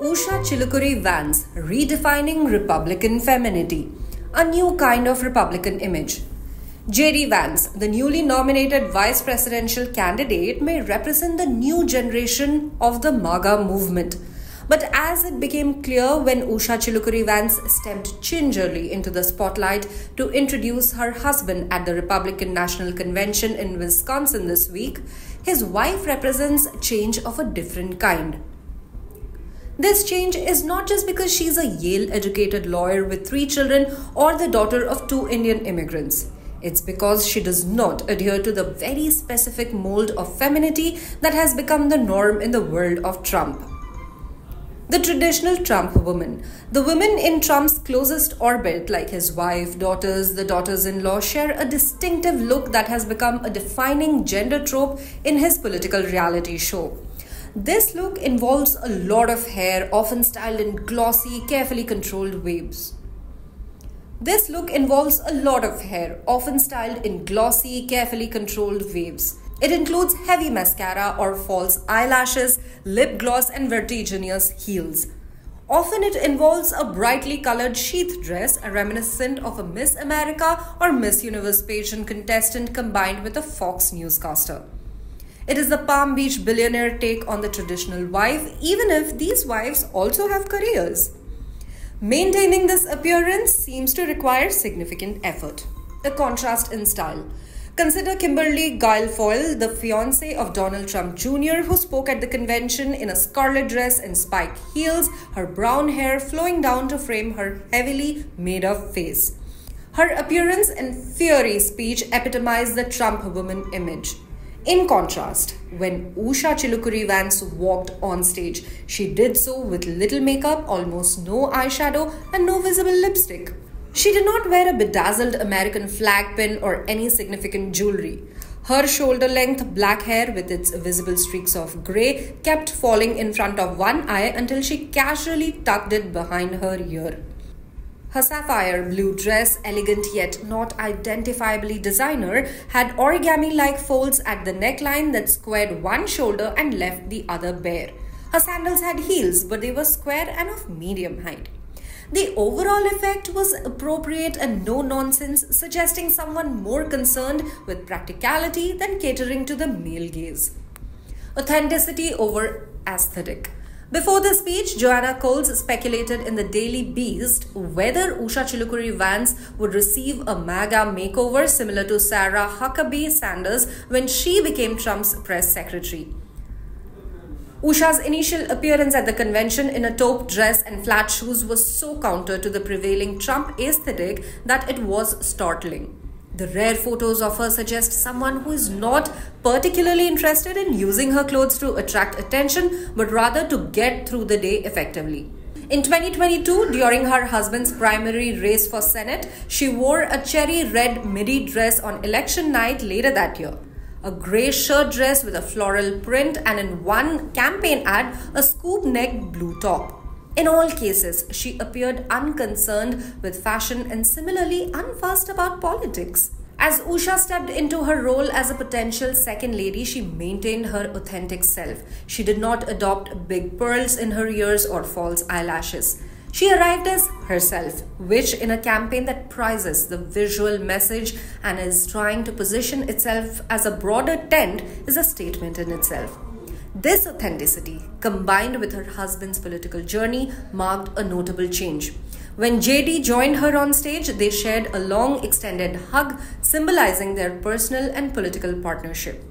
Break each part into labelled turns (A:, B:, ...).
A: Usha Vance, redefining Republican femininity, a new kind of Republican image. J.D. Vance, the newly nominated vice presidential candidate, may represent the new generation of the MAGA movement. But as it became clear when Usha Vance stepped gingerly into the spotlight to introduce her husband at the Republican National Convention in Wisconsin this week, his wife represents change of a different kind. This change is not just because she's a Yale-educated lawyer with 3 children or the daughter of 2 Indian immigrants. It's because she does not adhere to the very specific mold of femininity that has become the norm in the world of Trump. The traditional Trump woman, the women in Trump's closest orbit like his wife, daughters, the daughters-in-law share a distinctive look that has become a defining gender trope in his political reality show. This look involves a lot of hair, often styled in glossy, carefully controlled waves. It includes heavy mascara or false eyelashes, lip gloss, and vertiginous heels. Often it involves a brightly colored sheath dress, reminiscent of a Miss America or Miss Universe pageant contestant combined with a Fox newscaster. It is the Palm Beach billionaire take on the traditional wife, even if these wives also have careers. Maintaining this appearance seems to require significant effort. A contrast in style. Consider Kimberly Guilfoyle, the fiancée of Donald Trump Jr., who spoke at the convention in a scarlet dress and spiked heels, her brown hair flowing down to frame her heavily made-up face. Her appearance and fiery speech epitomize the Trump woman image. In contrast, when Usha Vance walked on stage, she did so with little makeup, almost no eyeshadow, and no visible lipstick. She did not wear a bedazzled American flag pin or any significant jewelry. Her shoulder-length black hair with its visible streaks of grey kept falling in front of one eye until she casually tucked it behind her ear. Her sapphire blue dress, elegant yet not identifiably designer, had origami-like folds at the neckline that squared one shoulder and left the other bare. Her sandals had heels, but they were square and of medium height. The overall effect was appropriate and no-nonsense, suggesting someone more concerned with practicality than catering to the male gaze. Authenticity over aesthetic. Before the speech, Joanna Coles speculated in the Daily Beast whether Usha Vance would receive a MAGA makeover similar to Sarah Huckabee Sanders when she became Trump's press secretary. Usha's initial appearance at the convention in a taupe dress and flat shoes was so counter to the prevailing Trump aesthetic that it was startling. The rare photos of her suggest someone who is not particularly interested in using her clothes to attract attention, but rather to get through the day effectively. In 2022, during her husband's primary race for Senate, she wore a cherry red midi dress on election night later that year, a grey shirt dress with a floral print, and in one campaign ad, a scoop-necked blue top. In all cases, she appeared unconcerned with fashion and similarly unfussed about politics. As Usha stepped into her role as a potential second lady, she maintained her authentic self. She did not adopt big pearls in her ears or false eyelashes. She arrived as herself, which in a campaign that prizes the visual message and is trying to position itself as a broader tent is a statement in itself. This authenticity, combined with her husband's political journey, marked a notable change. When JD joined her on stage, they shared a long extended hug, symbolizing their personal and political partnership.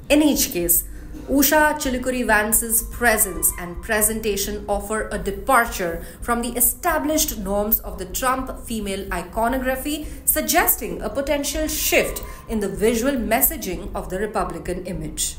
A: In each case, Usha Vance's presence and presentation offer a departure from the established norms of the Trump female iconography, suggesting a potential shift in the visual messaging of the Republican image.